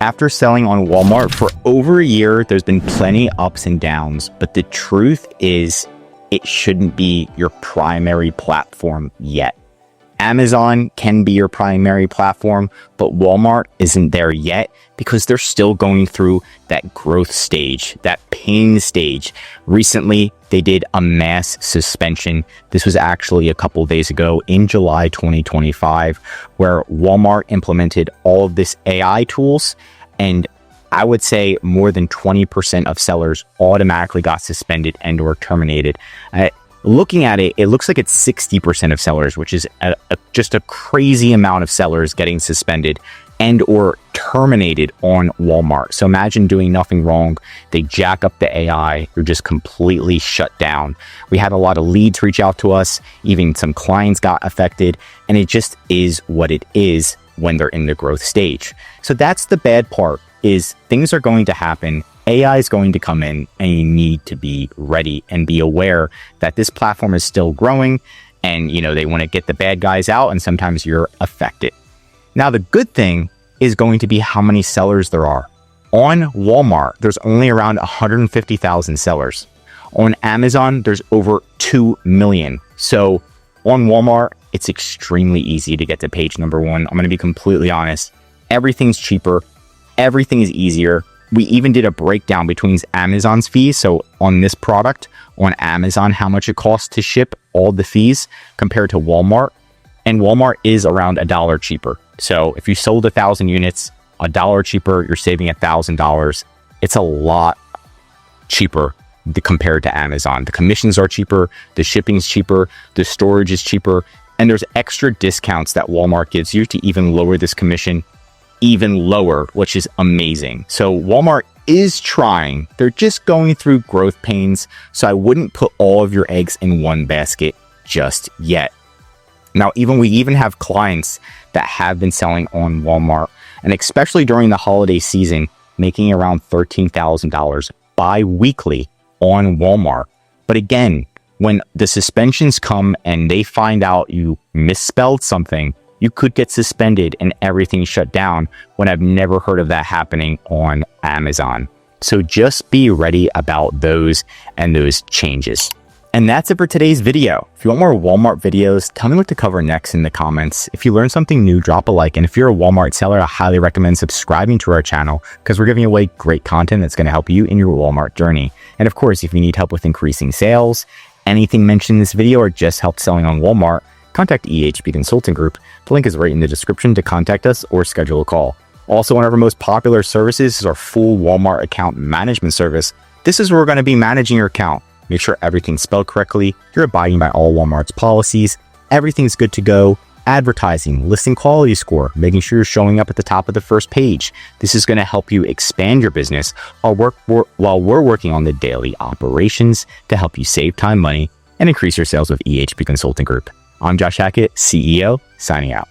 After selling on Walmart for over a year, there's been plenty ups and downs, but the truth is it shouldn't be your primary platform yet. Amazon can be your primary platform, but Walmart isn't there yet because they're still going through that growth stage, that pain stage. Recently, they did a mass suspension. This was actually a couple of days ago in July 2025, where Walmart implemented all of this AI tools, and I would say more than 20% of sellers automatically got suspended and or terminated. Looking at it, it looks like it's 60% of sellers, which is just a crazy amount of sellers getting suspended and or terminated on Walmart. So imagine doing nothing wrong. They jack up the AI, you're just completely shut down. We had a lot of leads reach out to us, even some clients got affected, and it just is what it is when they're in the growth stage. So that's the bad part, is things are going to happen. AI is going to come in, and you need to be ready and be aware that this platform is still growing, and they want to get the bad guys out, and sometimes you're affected. Now, the good thing is going to be how many sellers there are. On Walmart, there's only around 150,000 sellers. On Amazon, there's over 2 million. So on Walmart, it's extremely easy to get to page number 1. I'm going to be completely honest. Everything's cheaper. Everything is easier. We even did a breakdown between Amazon's fees. So on this product, on Amazon, how much it costs to ship all the fees compared to Walmart. And Walmart is around $1 cheaper. So if you sold 1,000 units, $1 cheaper, you're saving $1,000. It's a lot cheaper compared to Amazon. The commissions are cheaper, the shipping's cheaper, the storage is cheaper, and there's extra discounts that Walmart gives you to even lower this commission even lower, which is amazing. So Walmart is trying. They're just going through growth pains. So I wouldn't put all of your eggs in one basket just yet. Now, we even have clients that have been selling on Walmart, and especially during the holiday season, making around $13,000 bi-weekly on Walmart. But again, when the suspensions come and they find out you misspelled something, you could get suspended and everything shut down, when I've never heard of that happening on Amazon. So just be ready about those and those changes. And that's it for today's video. If you want more Walmart videos, tell me what to cover next in the comments. If you learned something new, drop a like. And if you're a Walmart seller, I highly recommend subscribing to our channel, because we're giving away great content that's going to help you in your Walmart journey. And of course, if you need help with increasing sales, anything mentioned in this video, or just help selling on Walmart, contact EHP Consulting Group. The link is right in the description to contact us or schedule a call. Also, one of our most popular services is our full Walmart account management service. This is where we're going to be managing your account. Make sure everything's spelled correctly, you're abiding by all Walmart's policies, everything's good to go, advertising, listing quality score, making sure you're showing up at the top of the first page. This is going to help you expand your business while we're working on the daily operations to help you save time, money, and increase your sales with EHP Consulting Group. I'm Josh Hackett, CEO, signing out.